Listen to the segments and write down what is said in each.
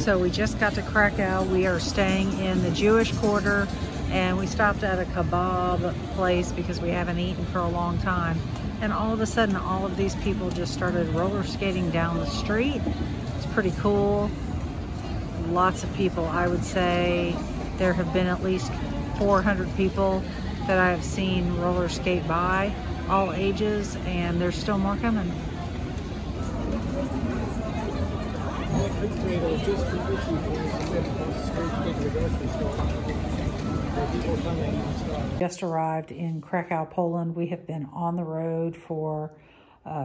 So we just got to Krakow. We are staying in the Jewish quarter, and we stopped at a kebab place because we haven't eaten for a long time. And all of a sudden, all of these people just started roller skating down the street. It's pretty cool. Lots of people. I would say there have been at least 400 people that I have seen roller skate by, all ages, and there's still more coming. Just arrived in Krakow, Poland. We have been on the road for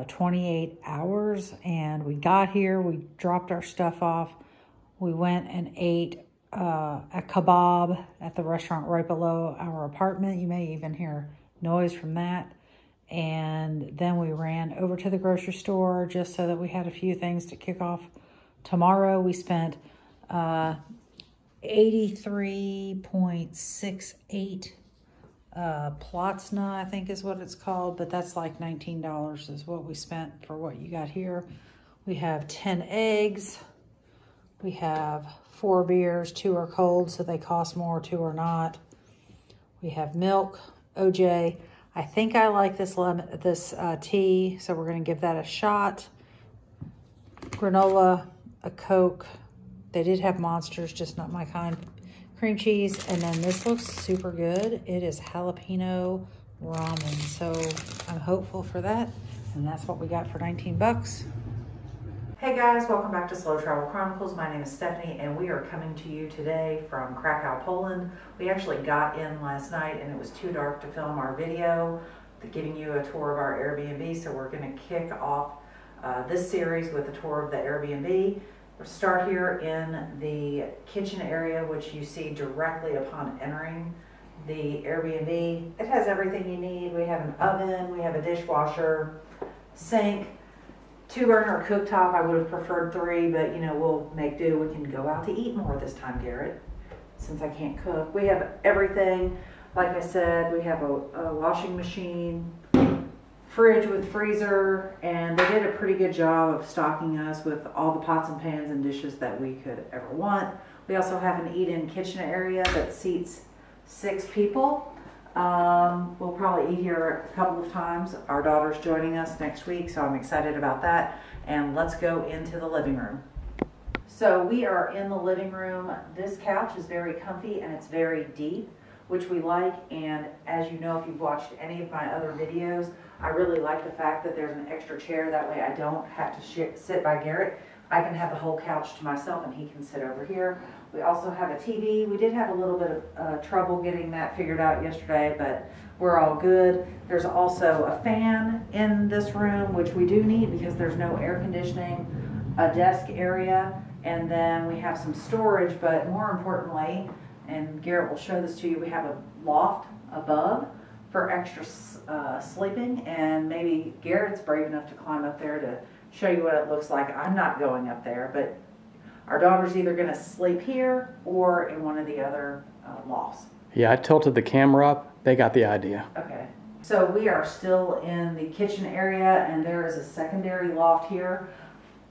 28 hours, and we got here, we dropped our stuff off, we went and ate a kebab at the restaurant right below our apartment. You may even hear noise from that. And then we ran over to the grocery store just so that we had a few things to kick off tomorrow. We spent 83.68 Plotzna, I think is what it's called, but that's like $19 is what we spent for what you got here. We have 10 eggs. We have 4 beers, 2 are cold, so they cost more, 2 are not. We have milk, OJ. I think I like this tea, so we're gonna give that a shot. Granola, a Coke. They did have Monsters, just not my kind. Cream cheese, and then this looks super good. It is jalapeno ramen, so I'm hopeful for that. And that's what we got for 19 bucks. Hey guys, welcome back to Slow Travel Chronicles. My name is Stephanie, and we are coming to you today from Krakow, Poland. We actually got in last night, and it was too dark to film our video, giving you a tour of our Airbnb, so we're gonna kick off this series with a tour of the Airbnb. We'll start here in the kitchen area, which you see directly upon entering the Airbnb. It has everything you need. We have an oven, we have a dishwasher, sink, 2-burner cooktop. I would have preferred 3, but you know, we'll make do. We can go out to eat more this time, Garrett, since I can't cook. We have everything. Like I said, we have a washing machine, fridge with freezer, and they did a pretty good job of stocking us with all the pots and pans and dishes that we could ever want. We also have an eat-in kitchen area that seats 6 people. We'll probably eat here a couple of times. Our daughter's joining us next week, so I'm excited about that. And let's go into the living room. So we are in the living room. This couch is very comfy and it's very deep, which we like. And as you know, if you've watched any of my other videos, I really like the fact that there's an extra chair. That way I don't have to sit by Garrett. I can have the whole couch to myself and he can sit over here. We also have a TV. We did have a little bit of trouble getting that figured out yesterday, but we're all good. There's also a fan in this room, which we do need because there's no air conditioning, a desk area, and then we have some storage, but more importantly, and Garrett will show this to you, we have a loft above for extra sleeping, and maybe Garrett's brave enough to climb up there to show you what it looks like. I'm not going up there, but our daughter's either going to sleep here or in one of the other lofts. Yeah, I tilted the camera up. They got the idea. Okay. So we are still in the kitchen area, and there is a secondary loft here.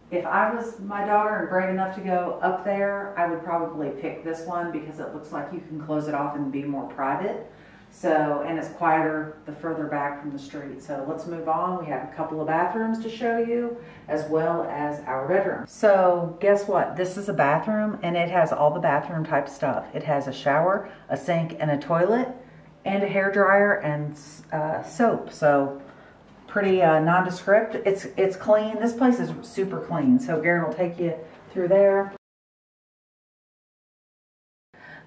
If I was my daughter and brave enough to go up there, I would probably pick this one because it looks like you can close it off and be more private. So, and it's quieter the further back from the street. So let's move on. We have a couple of bathrooms to show you, as well as our bedroom. So guess what? This is a bathroom, and it has all the bathroom type stuff. It has a shower, a sink, and a toilet, and a hairdryer and soap. So pretty nondescript. It's clean. This place is super clean. So Garrett will take you through there.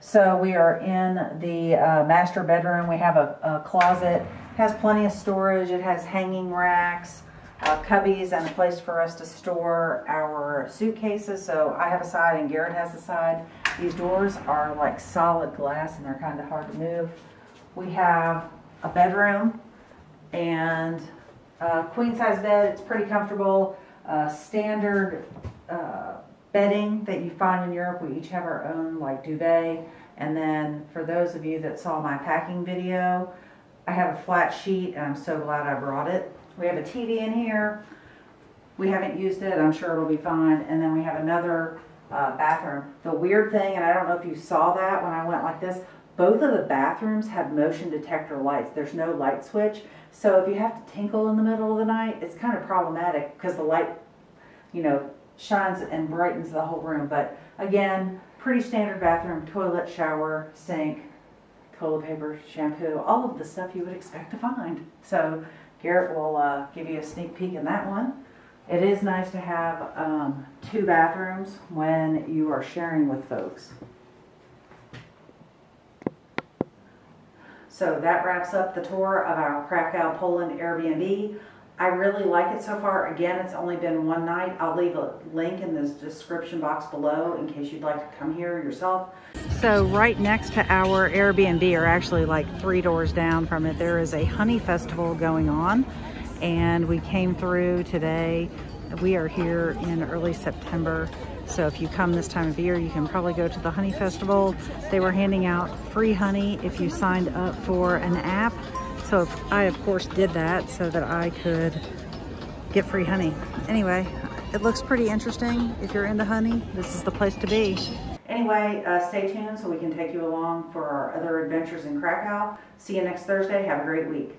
So we are in the master bedroom. We have a closet. It has plenty of storage. It has hanging racks, cubbies, and a place for us to store our suitcases. So I have a side and Garrett has a side. These doors are like solid glass and they're kind of hard to move. We have a bedroom and a queen size bed. It's pretty comfortable. Standard bedding that you find in Europe. We each have our own like duvet. And then for those of you that saw my packing video, I have a flat sheet and I'm so glad I brought it. We have a TV in here. We haven't used it. I'm sure it'll be fine. And then we have another bathroom. The weird thing, and I don't know if you saw that when I went like this, both of the bathrooms have motion detector lights. There's no light switch. So if you have to tinkle in the middle of the night, it's kind of problematic because the light, you know, shines and brightens the whole room. But again, pretty standard bathroom, toilet, shower, sink, toilet paper, shampoo, all of the stuff you would expect to find. So Garrett will give you a sneak peek in that one. It is nice to have 2 bathrooms when you are sharing with folks. So that wraps up the tour of our Krakow, Poland Airbnb. I really like it so far. Again, it's only been one night. I'll leave a link in the description box below in case you'd like to come here yourself. So right next to our Airbnb, or actually like 3 doors down from it, there is a honey festival going on. And we came through today. We are here in early September. So if you come this time of year, you can probably go to the honey festival. They were handing out free honey if you signed up for an app. So if I, of course, did that so that I could get free honey. Anyway, it looks pretty interesting. If you're into honey, this is the place to be. Anyway, stay tuned so we can take you along for our other adventures in Krakow. See you next Thursday. Have a great week.